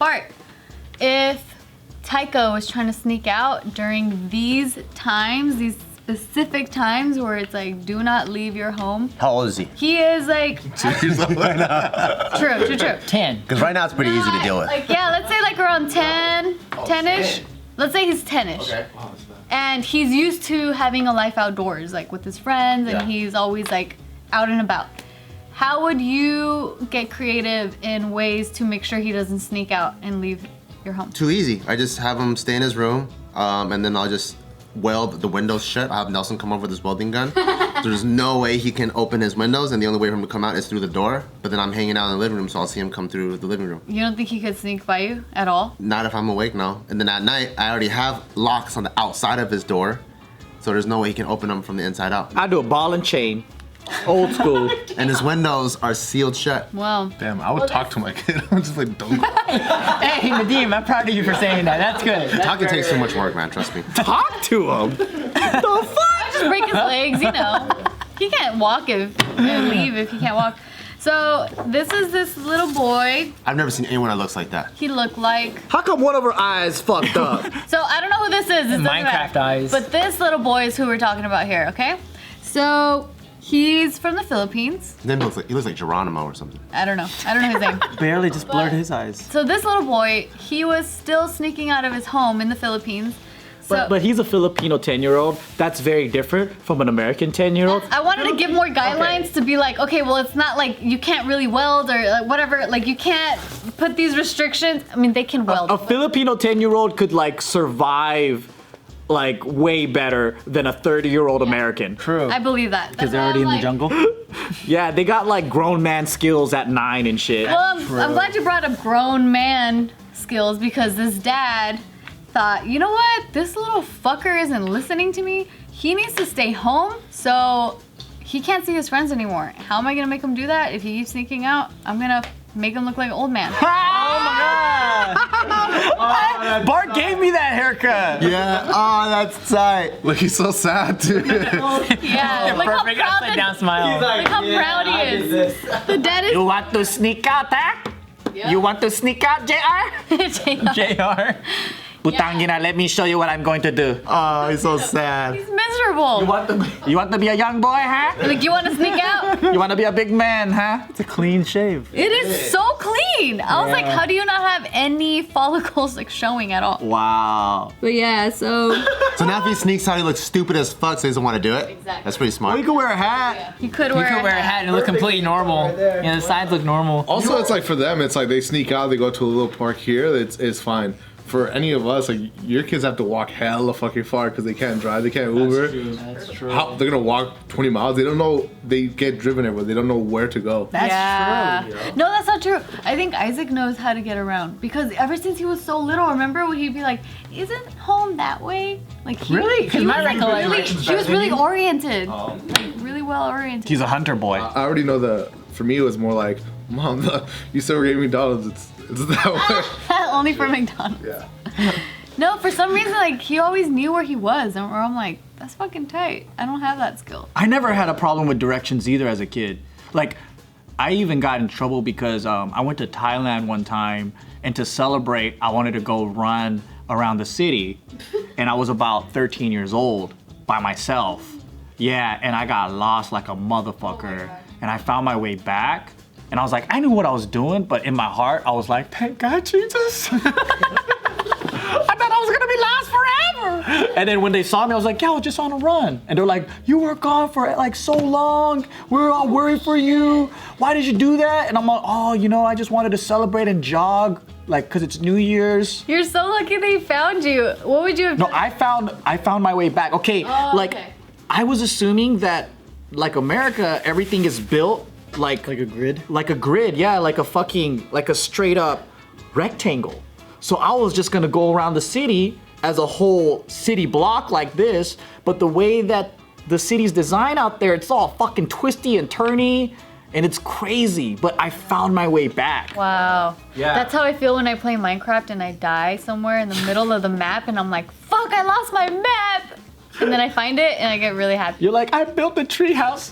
Bart, if Tycho was trying to sneak out during these times, these specific times where it's like, do not leave your home. How old is he? He is like... True. 10. Because right now it's pretty easy to deal with. Like, yeah, let's say like around 10-ish. Let's say he's 10-ish. Okay. And he's used to having a life outdoors, like with his friends, and he's always like out and about. How would you get creative in ways to make sure he doesn't sneak out and leave your home? Too easy. I just have him stay in his room, and then I'll just weld the windows shut. I'll have Nelson come over with his welding gun. There's no way he can open his windows, and the only way for him to come out is through the door. But then I'm hanging out in the living room, so I'll see him come through the living room. You don't think he could sneak by you at all? Not if I'm awake, no. And then at night, I already have locks on the outside of his door, so there's no way he can open them from the inside out. I do a ball and chain. Old school. And his windows are sealed shut. Well, Damn, I would talk to my kid. I'm just like, don't go. Hey, Nadeem, I'm proud of you for saying that. That's good. Talking takes too much work, man, trust me. Talk to him. The fuck? just break his legs, you know. He can't walk and leave if he can't walk. So this is this little boy. I've never seen anyone that looks like that. He looked like... How come one of her eyes fucked up? So I don't know who this is. This doesn't Minecraft matter. eyes. But this little boy is who we're talking about here, okay? So he's from the Philippines. His name looks like Geronimo or something. I don't know his name. Barely just blurred his eyes. So this little boy, he was still sneaking out of his home in the Philippines. So But he's a Filipino 10-year-old. That's very different from an American 10-year-old. I wanted to give more guidelines to be like, okay, well, it's not like you can't really weld or like whatever. Like you can't put these restrictions. I mean, they can weld. A Filipino 10-year-old could like survive like way better than a 30-year-old American. True. I believe that. Because they're already in the jungle. Yeah, they got like grown man skills at 9 and shit. Well, I'm glad you brought up grown man skills because this dad thought, you know what? This little fucker isn't listening to me. He needs to stay home so he can't see his friends anymore. How am I gonna make him do that? If he keeps sneaking out, I'm gonna make him look like an old man. Bart gave me that haircut. Yeah, oh, that's tight. Look, he's so sad, dude. Yeah, look how Perfect proud upside down smile. Look how proud he is. The dad is... You want to sneak out, huh? You want to sneak out, JR? JR. Putangina, let me show you what I'm going to do. Oh, he's so sad. He's miserable. You want to be a young boy, huh? Like, you want to sneak out? You want to be a big man, huh? It's a clean shave. It is so clean. I was like, how do you not have any follicles like showing at all? Wow. But yeah, so So now if he sneaks out, he looks stupid as fuck, so he doesn't want to do it? Exactly. That's pretty smart. We could wear a hat. you could You wear, could wear a hat and look completely normal. Yeah, the sides look normal. Also, it's like for them, it's like they sneak out, they go to a little park here, it's fine. For any of us, like your kids have to walk hella fucking far because they can't drive, they can't Uber. That's true. They're gonna walk 20 miles. They don't know. They get driven everywhere. They don't know where to go. That's true. No, that's not true. I think Isaac knows how to get around because ever since he was so little, remember when he'd be like, "Isn't home that way?" Like he, Really? 'Cause my recollection- he was really oriented, like really well oriented. He's a hunter boy. I already know for me, it was more like, Mom, you said we're getting McDonald's. It's that way. Only for McDonald's. Yeah. No, for some reason, like he always knew where he was, and I'm like, that's fucking tight. I don't have that skill. I never had a problem with directions either as a kid. Like, I even got in trouble because I went to Thailand one time, and to celebrate, I wanted to go run around the city, and I was about 13 years old by myself. Yeah, and I got lost like a motherfucker, and I found my way back, and I was like, I knew what I was doing, but in my heart, I was like, thank God, Jesus. I thought I was gonna be lost forever. And then when they saw me, I was like, yeah, I was just on a run. And they're like, you were gone for like so long. We were all worried for you. Why did you do that? And I'm like, oh, you know, I just wanted to celebrate and jog, like, cause it's New Year's. You're so lucky they found you. What would you have No, done? I found my way back. Okay, okay. I was assuming that like America, everything is built like Like a grid? Like a grid, yeah, like a straight up rectangle. So I was just gonna go around the city as a whole city block like this, but the way that the city's designed out there, it's all fucking twisty and turny, and it's crazy, but I found my way back. Wow. Yeah. That's how I feel when I play Minecraft and I die somewhere in the middle of the map and I'm like, fuck, I lost my map! And then I find it and I get really happy. You're like, I built a treehouse.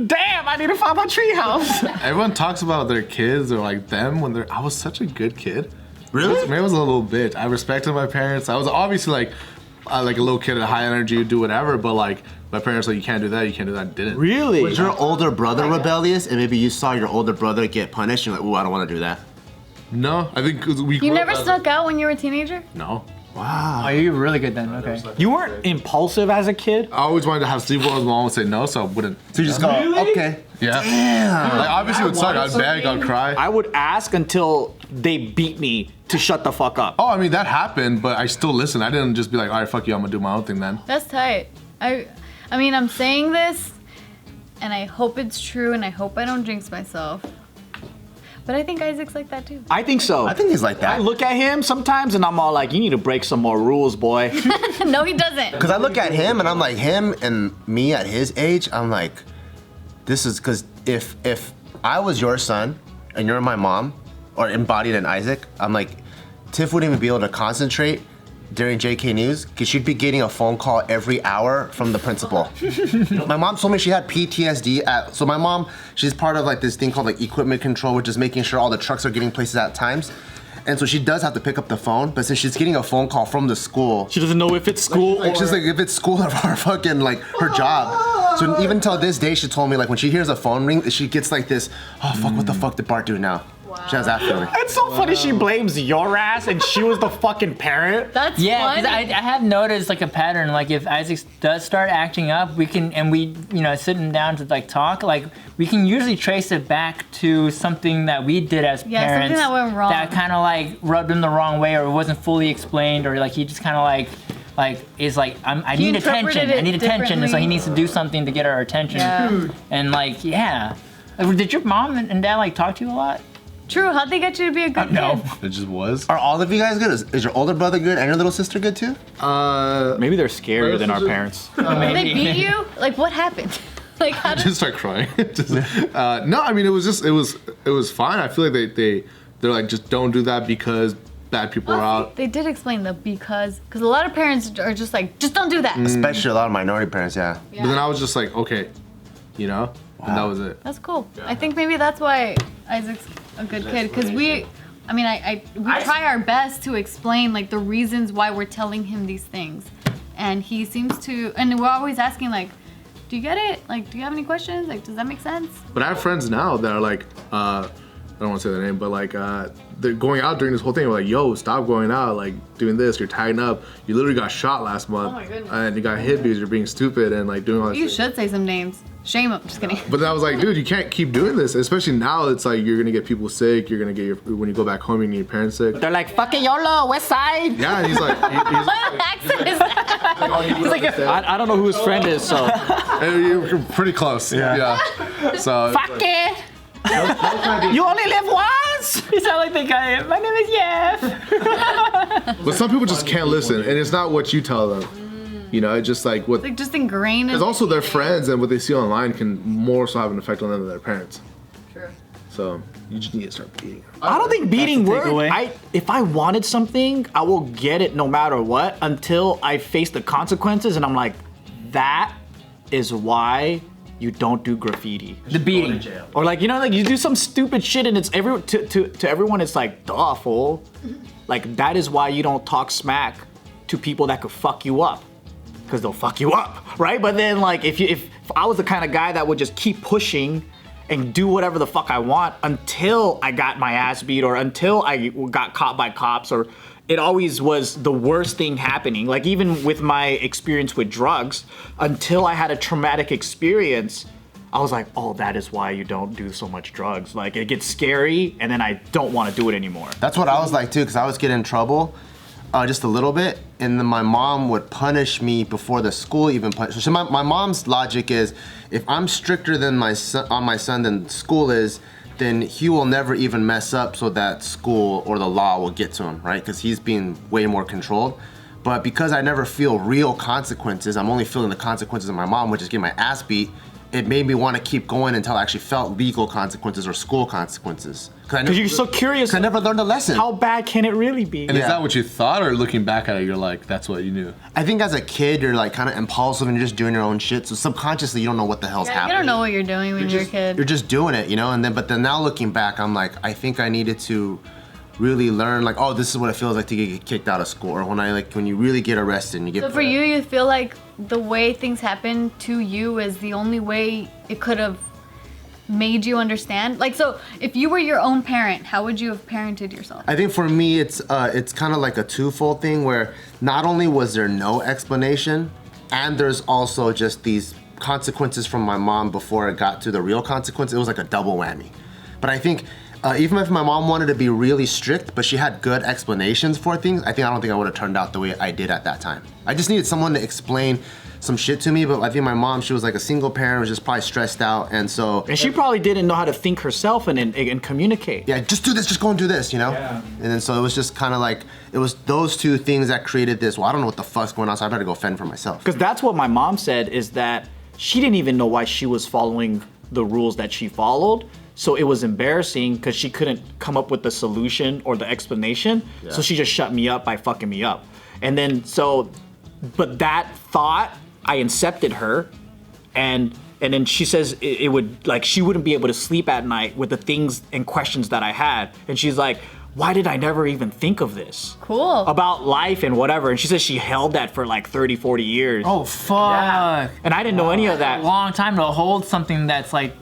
Damn, I need to find my treehouse. Everyone talks about their kids or like them when I was such a good kid. Really? Mary was a little bitch. I respected my parents. I was obviously like a little kid at high energy, do whatever, but like my parents were like, you can't do that, you can't do that. Didn't. Really? Was your older brother rebellious, and maybe you saw your older brother get punished, and you're like, ooh, I don't want to do that? No, I think 'cause we. You grew never up as- snuck out when you were a teenager? No. Wow. Oh, you're really good then. Okay. You weren't impulsive as a kid? I always wanted to have sleepovers. My mom would say no, so I wouldn't. So you just go, okay. Yeah. Damn. Like obviously it would suck. I'd beg, I'd cry. I would ask until they beat me to shut the fuck up. Oh, I mean that happened, but I still listened. I didn't just be like, all right, fuck you, I'm gonna do my own thing then. That's tight. I mean, I'm saying this, and I hope it's true, and I hope I don't jinx myself. But I think Isaac's like that too. I think so. I think he's like I that. look at him sometimes and I'm all like, you need to break some more rules, boy. No, he doesn't. Because I look at him, and I'm like, him and me at his age, I'm like, this is, because if I was your son, and you're my mom, or embodied in Isaac, I'm like, Tiff wouldn't even be able to concentrate during JK News because she'd be getting a phone call every hour from the principal. My mom told me she had PTSD so my mom, she's part of like this thing called like equipment control, which is making sure all the trucks are getting places at times. And so she does have to pick up the phone, but since she's getting a phone call from the school, She doesn't know if it's school like, she's like, if it's school or fucking like her job. So even till this day, she told me like when she hears a phone ring, she gets like this, oh fuck, what the fuck did Bart do now? She has that feeling. It's so funny she blames your ass and she was the fucking parent. That's Yeah, funny. because I have noticed like a pattern. Like if Isaac does start acting up, we can, and we, you know, sitting down to like talk, like we can usually trace it back to something that we did as Yeah, parents. something that went wrong. That kind of like rubbed him the wrong way, or it wasn't fully explained, or like he just kind of like is like I He need attention. interpreted I need it attention, and so he differently. needs to do something to get our attention. Yeah. And like yeah, did your mom and dad like talk to you a lot? True. How'd they get you to be a good No. kid? It just was. Are all of you guys good? Is your older brother good and your little sister good too? Maybe they're scarier than our parents. Did they beat you? Like, what happened? Like, how did... Just start crying. No, I mean it was fine. I feel like they're like just don't do that because bad people are out. They did explain the because a lot of parents are just like, just don't do that. Especially a lot of minority parents, yeah. But then I was just like, okay, you know, and that was it. That's cool. I think maybe that's why Isaac's a good kid, because we try our best to explain like the reasons why we're telling him these things, and he seems to, and we're always asking like, do you get it? Like, do you have any questions? Like, does that make sense? But I have friends now that are like, I don't want to say their name, but like they're going out during this whole thing. We're like, yo, stop going out, like doing this. You're tagging up. You literally got shot last month, my goodness. and you got hit because you're being stupid and like doing all this. You should say some names. Shame him. Just kidding. But then I was like, dude, you can't keep doing this. Especially now, it's like you're gonna get people sick. You're gonna get when you go back home, you get your parents sick. They're like, fucking YOLO, West Side. Yeah, and he's like, What accent is that? I don't know who his friend is, so. you're pretty close. Yeah. So Fuck it. You only live once. You sound like the guy. My name is Yeff. but some people just can't listen, and it's not what you tell them. You know, it's just like what. Like, just ingrained in It's also their friends and what they see online can more so have an effect on them than their parents. True. So you just need to start beating. I don't think beating That's the works. takeaway. If I wanted something, I will get it no matter what until I face the consequences, and I'm like, that is why you don't do graffiti. The beating. Or like, you know, like you do some stupid shit and it's to everyone it's like, duh, fool. Like that is why you don't talk smack to people that could fuck you up. Because they'll fuck you up, right? But then like if I was the kind of guy that would just keep pushing and do whatever the fuck I want until I got my ass beat or until I got caught by cops, or it always was the worst thing happening. Like even with my experience with drugs, until I had a traumatic experience, I was like, oh, that is why you don't do so much drugs. Like it gets scary and then I don't want to do it anymore. That's what I was like too, because I was getting in trouble just a little bit, and then my mom would punish me before the school even punished. So my mom's logic is, if I'm stricter than my son than school is, then he will never even mess up so that school or the law will get to him, right? Because he's being way more controlled. But because I never feel real consequences, I'm only feeling the consequences of my mom, which is getting my ass beat, it made me want to keep going until I actually felt legal consequences or school consequences. Because you're so curious. I never learned a lesson. How bad can it really be? And is that what you thought, or looking back at it, you're like, that's what you knew? I think as a kid, you're like kind of impulsive and you're just doing your own shit. So subconsciously, you don't know what the hell's You happening. don't know what you're doing when you're a kid. You're just doing it, you know. But then now looking back, I'm like, I think I needed to really learn like, oh, this is what it feels like to get kicked out of school, or when you really get arrested and you get. So for you feel like the way things happen to you is the only way it could have made you understand? Like, so if you were your own parent, how would you have parented yourself? I think for me, it's kind of like a twofold thing where not only was there no explanation, and there's also just these consequences from my mom before it got to the real consequence. It was like a double whammy. But I think even if my mom wanted to be really strict, but she had good explanations for things, I don't think I would have turned out the way I did at that time. I just needed someone to explain some shit to me, but I think my mom, she was like a single parent, was just probably stressed out, and so... And she probably didn't know how to think herself and communicate. Yeah, just do this, just go and do this, you know? Yeah. And then so it was just kind of like, it was those two things that created this, well, I don't know what the fuck's going on, so I better go fend for myself. Because that's what my mom said, is that she didn't even know why she was following the rules that she followed. So it was embarrassing because she couldn't come up with the solution or the explanation. Yeah. So she just shut me up by fucking me up. And then but that thought, I incepted her, and then she says it would, like, she wouldn't be able to sleep at night with the things and questions that I had. And she's like, why did I never even think of this? Cool. About life and whatever. And she says she held that for like 30, 40 years. Oh, fuck. Yeah. And I didn't know any of that. A long time to hold something that's like,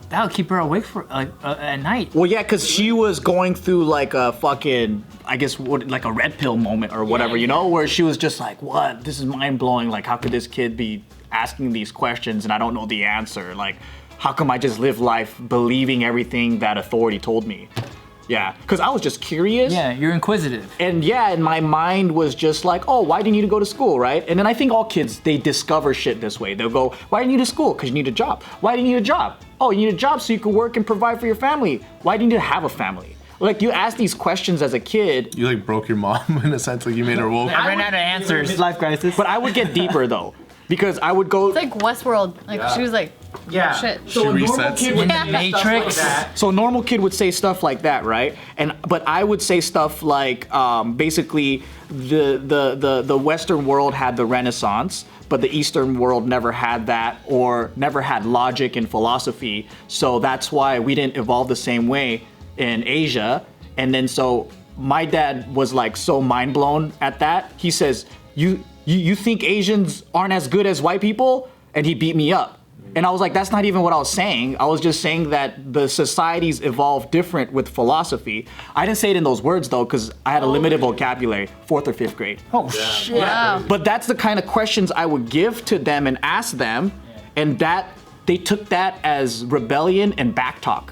that'll keep her awake for at night. Well, yeah, because she was going through like a fucking, I guess, like a red pill moment or whatever, you know, where she was just like, what? This is mind blowing. Like, how could this kid be asking these questions and I don't know the answer? Like, how come I just live life believing everything that authority told me? Yeah, because I was just curious. Yeah, you're inquisitive. And yeah, and my mind was just like, oh, why do you need to go to school, right? And then I think all kids, they discover shit this way. They'll go, why do you need to school? Because you need a job. Why do you need a job? Oh, you need a job so you can work and provide for your family. Why do you need to have a family? Like, you ask these questions as a kid. You like broke your mom in a sense, like you made her woke. I ran out of answers. Midlife crisis. But I would get deeper though, because I would go. It's like Westworld. Like, she was like, Yeah. shit. She resets. In the Matrix. So a normal kid would say stuff like that, right? But I would say stuff like, basically, the Western world had the Renaissance, but the Eastern world never had that, or never had logic and philosophy. So that's why we didn't evolve the same way in Asia. And then so my dad was like so mind blown at that. He says, you think Asians aren't as good as white people? And he beat me up. And I was like, that's not even what I was saying. I was just saying that the societies evolve different with philosophy. I didn't say it in those words though, because I had a limited vocabulary, 4th or 5th grade. Oh, shit. Wow. But that's the kind of questions I would give to them and ask them, and that they took that as rebellion and backtalk.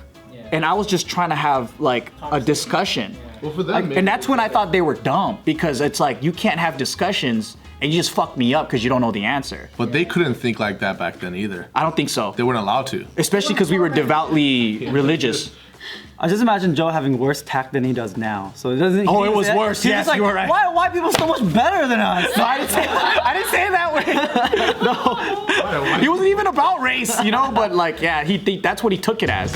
And I was just trying to have like a discussion. Well, for them, And that's when I thought they were dumb, because it's like, you can't have discussions and you just fuck me up because you don't know the answer. But they couldn't think like that back then either. I don't think so. They weren't allowed to. Especially because we were devoutly religious. I just imagine Joe having worse tact than he does now. So it doesn't. Oh, it was worse. He's Yes, just like, you were right. Why are white people so much better than us? No, I didn't say it that way. No, he wasn't even about race, you know. But like, yeah, that's what he took it as.